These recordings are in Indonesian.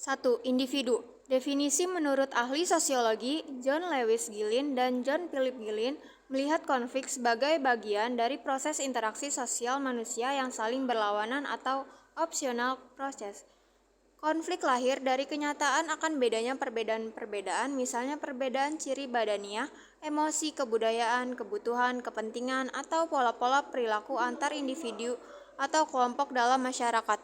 1. Individu. Definisi menurut ahli sosiologi John Lewis Gillin dan John Philip Gillin melihat konflik sebagai bagian dari proses interaksi sosial manusia yang saling berlawanan atau optional proses. Konflik lahir dari kenyataan akan bedanya perbedaan-perbedaan, misalnya perbedaan ciri badaniah, emosi, kebudayaan, kebutuhan, kepentingan, atau pola-pola perilaku antar individu atau kelompok dalam masyarakat.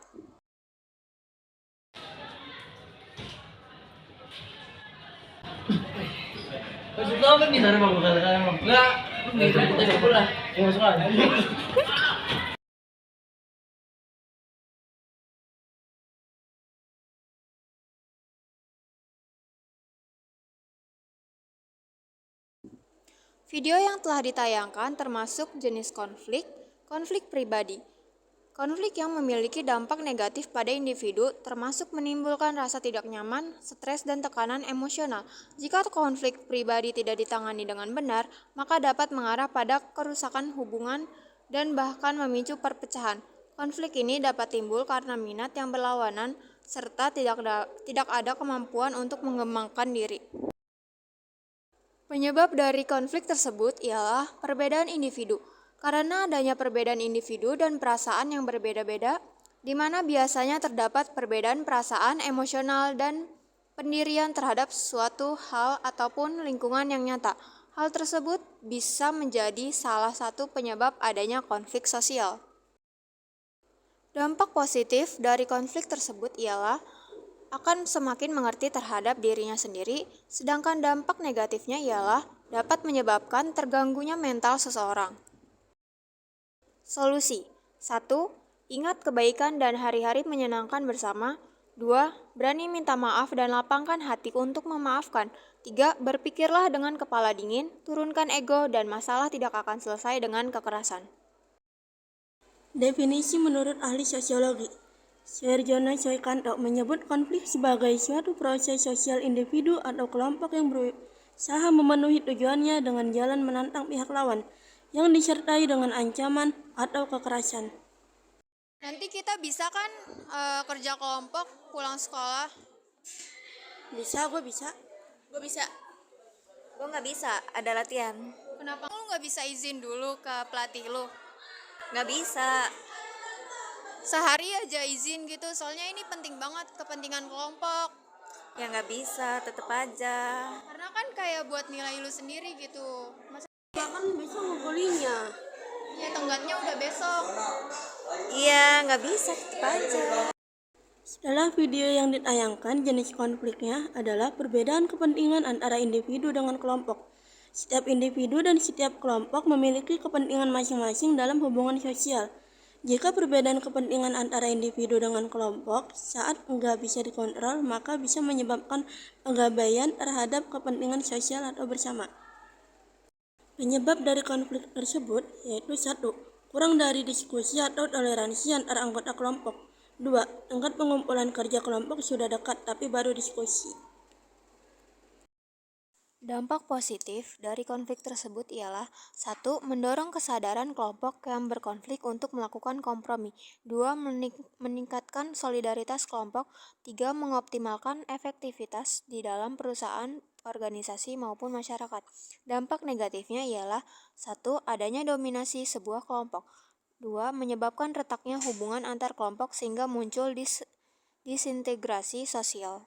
Maksud lo kan kita mau katakan enggak, kita coba lah, masuk aja. Video yang telah ditayangkan termasuk jenis konflik pribadi. Konflik yang memiliki dampak negatif pada individu termasuk menimbulkan rasa tidak nyaman, stres, dan tekanan emosional. Jika konflik pribadi tidak ditangani dengan benar, maka dapat mengarah pada kerusakan hubungan dan bahkan memicu perpecahan. Konflik ini dapat timbul karena minat yang berlawanan serta tidak ada kemampuan untuk mengembangkan diri. Penyebab dari konflik tersebut ialah perbedaan individu. Karena adanya perbedaan individu dan perasaan yang berbeda-beda, di mana biasanya terdapat perbedaan perasaan emosional dan pendirian terhadap suatu hal ataupun lingkungan yang nyata. Hal tersebut bisa menjadi salah satu penyebab adanya konflik sosial. Dampak positif dari konflik tersebut ialah akan semakin mengerti terhadap dirinya sendiri, sedangkan dampak negatifnya ialah dapat menyebabkan terganggunya mental seseorang. Solusi: 1. Ingat kebaikan dan hari-hari menyenangkan bersama. 2. Berani minta maaf dan lapangkan hati untuk memaafkan. 3. Berpikirlah dengan kepala dingin, turunkan ego, dan masalah tidak akan selesai dengan kekerasan. Definisi menurut ahli sosiologi Sergio Soikanto menyebut konflik sebagai suatu proses sosial individu atau kelompok yang berusaha memenuhi tujuannya dengan jalan menantang pihak lawan yang disertai dengan ancaman atau kekerasan. Nanti kita bisa kan kerja kelompok pulang sekolah? Bisa, gue bisa. Gue bisa. Gue nggak bisa, ada latihan. Kenapa lu nggak bisa izin dulu ke pelatih lu? Nggak bisa. Sehari aja izin gitu, soalnya ini penting banget, kepentingan kelompok. Ya nggak bisa, tetep aja. Karena kan kayak buat nilai lu sendiri gitu. Masa Kan besok ngukulinya. ya tenggatnya udah besok. Iya, nggak bisa, tetep aja. Setelah video yang ditayangkan, jenis konfliknya adalah perbedaan kepentingan antara individu dengan kelompok. Setiap individu dan setiap kelompok memiliki kepentingan masing-masing dalam hubungan sosial. Jika perbedaan kepentingan antara individu dengan kelompok saat nggak bisa dikontrol, maka bisa menyebabkan pengabaian terhadap kepentingan sosial atau bersama. Penyebab dari konflik tersebut yaitu 1. Kurang dari diskusi atau toleransi antara anggota kelompok. 2. Tingkat pengumpulan kerja kelompok sudah dekat tapi baru diskusi. Dampak positif dari konflik tersebut ialah 1. Mendorong kesadaran kelompok yang berkonflik untuk melakukan kompromi. 2. Meningkatkan solidaritas kelompok. 3. Mengoptimalkan efektivitas di dalam perusahaan, organisasi maupun masyarakat. Dampak negatifnya ialah 1. Adanya dominasi sebuah kelompok. 2. Menyebabkan retaknya hubungan antar kelompok sehingga muncul disintegrasi sosial.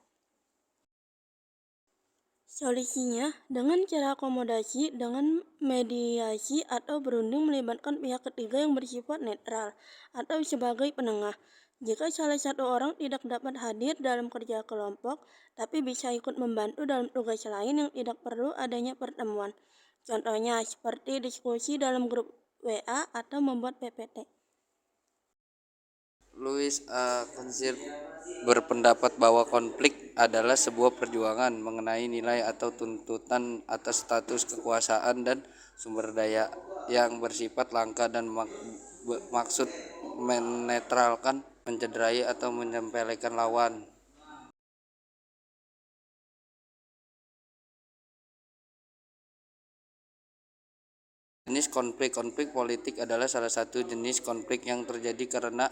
Solusinya dengan cara akomodasi, dengan mediasi atau berunding melibatkan pihak ketiga yang bersifat netral atau sebagai penengah. Jika salah satu orang tidak dapat hadir dalam kerja kelompok, tapi bisa ikut membantu dalam tugas lain yang tidak perlu adanya pertemuan. Contohnya seperti diskusi dalam grup WA atau membuat PPT. Louis A. Konsir berpendapat bahwa konflik adalah sebuah perjuangan mengenai nilai atau tuntutan atas status kekuasaan dan sumber daya yang bersifat langka dan maksud menetralkan, mencederai atau menyepelekan lawan. Jenis konflik politik adalah salah satu jenis konflik yang terjadi karena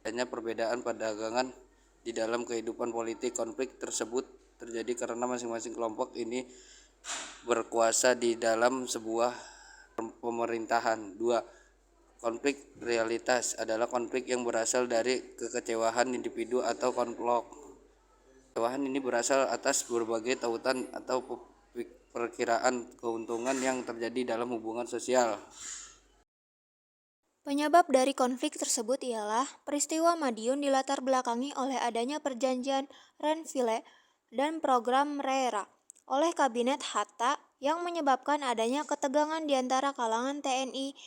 adanya perbedaan pandangan di dalam kehidupan politik. Konflik tersebut terjadi karena masing-masing kelompok ini berkuasa di dalam sebuah pemerintahan. 2. Konflik realitas adalah konflik yang berasal dari kekecewaan individu atau kelompok. Kekecewaan ini berasal atas berbagai tautan atau perkiraan keuntungan yang terjadi dalam hubungan sosial. Penyebab dari konflik tersebut ialah peristiwa Madiun dilatar belakangi oleh adanya perjanjian Renville dan program RERA oleh Kabinet Hatta yang menyebabkan adanya ketegangan di antara kalangan TNI,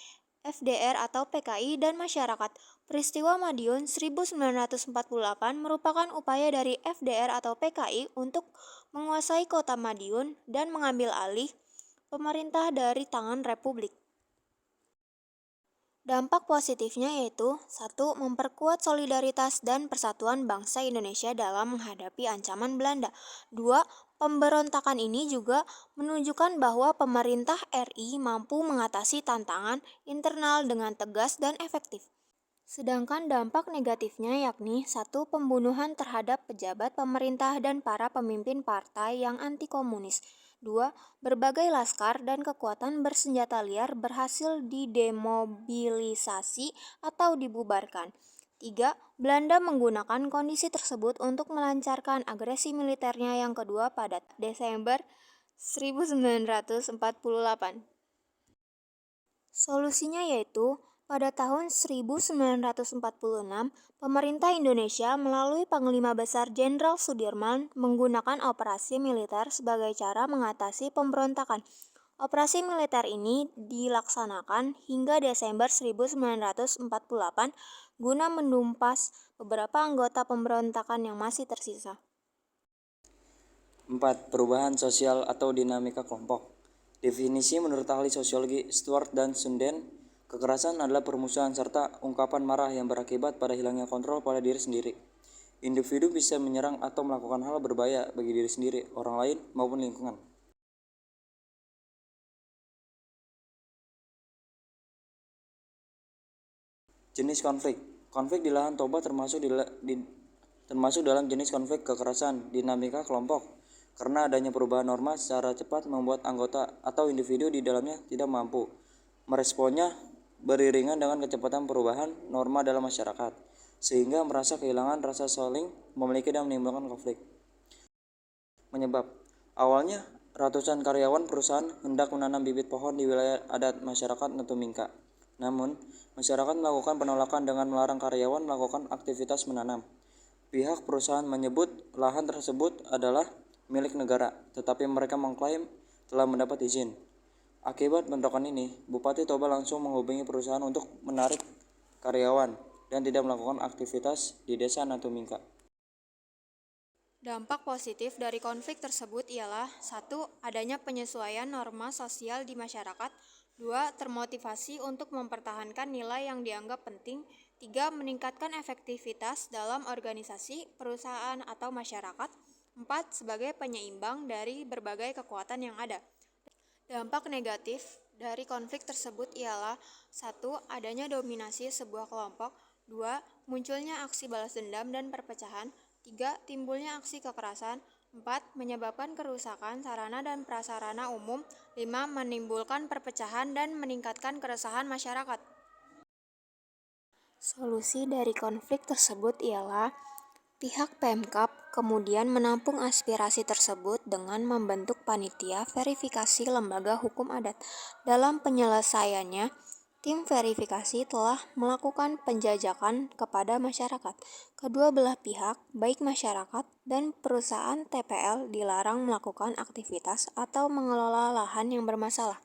FDR atau PKI dan masyarakat. Peristiwa Madiun 1948 merupakan upaya dari FDR atau PKI untuk menguasai kota Madiun dan mengambil alih pemerintah dari tangan Republik. Dampak positifnya yaitu 1. Memperkuat solidaritas dan persatuan bangsa Indonesia dalam menghadapi ancaman Belanda. 2. Pemberontakan ini juga menunjukkan bahwa pemerintah RI mampu mengatasi tantangan internal dengan tegas dan efektif. Sedangkan dampak negatifnya yakni 1. Pembunuhan terhadap pejabat pemerintah dan para pemimpin partai yang anti-komunis. 2. Berbagai laskar dan kekuatan bersenjata liar berhasil didemobilisasi atau dibubarkan. 3. Belanda menggunakan kondisi tersebut untuk melancarkan agresi militernya yang kedua pada Desember 1948. Solusinya yaitu pada tahun 1946, pemerintah Indonesia melalui Panglima Besar Jenderal Sudirman menggunakan operasi militer sebagai cara mengatasi pemberontakan. Operasi militer ini dilaksanakan hingga Desember 1948 guna menumpas beberapa anggota pemberontakan yang masih tersisa. 4. Perubahan sosial atau dinamika kelompok. Definisi menurut ahli sosiologi Stuart dan Sunden, kekerasan adalah permusuhan serta ungkapan marah yang berakibat pada hilangnya kontrol pada diri sendiri. Individu bisa menyerang atau melakukan hal berbahaya bagi diri sendiri, orang lain, maupun lingkungan. Jenis konflik. Konflik di lahan toba termasuk dalam jenis konflik kekerasan dinamika kelompok. Karena adanya perubahan norma secara cepat membuat anggota atau individu di dalamnya tidak mampu meresponnya beriringan dengan kecepatan perubahan norma dalam masyarakat, sehingga merasa kehilangan rasa saling memiliki dan menimbulkan konflik. Menyebab. Awalnya, ratusan karyawan perusahaan hendak menanam bibit pohon di wilayah adat masyarakat Nutumingka. Namun, masyarakat melakukan penolakan dengan melarang karyawan melakukan aktivitas menanam. Pihak perusahaan menyebut lahan tersebut adalah milik negara, tetapi mereka mengklaim telah mendapat izin. Akibat bentrokan ini, Bupati Toba langsung menghubungi perusahaan untuk menarik karyawan dan tidak melakukan aktivitas di desa Nutumingka. Dampak positif dari konflik tersebut ialah 1. Adanya penyesuaian norma sosial di masyarakat. 2. Termotivasi untuk mempertahankan nilai yang dianggap penting. 3. Meningkatkan efektivitas dalam organisasi, perusahaan, atau masyarakat. 4. Sebagai penyeimbang dari berbagai kekuatan yang ada. Dampak negatif dari konflik tersebut ialah 1. Adanya dominasi sebuah kelompok. 2. Munculnya aksi balas dendam dan perpecahan. 3. Timbulnya aksi kekerasan. 4. Menyebabkan kerusakan sarana dan prasarana umum. 5. Menimbulkan perpecahan dan meningkatkan keresahan masyarakat. Solusi dari konflik tersebut ialah pihak Pemkab kemudian menampung aspirasi tersebut dengan membentuk panitia verifikasi lembaga hukum adat. Dalam penyelesaiannya, tim verifikasi telah melakukan penjajakan kepada masyarakat. Kedua belah pihak, baik masyarakat dan perusahaan TPL, dilarang melakukan aktivitas atau mengelola lahan yang bermasalah.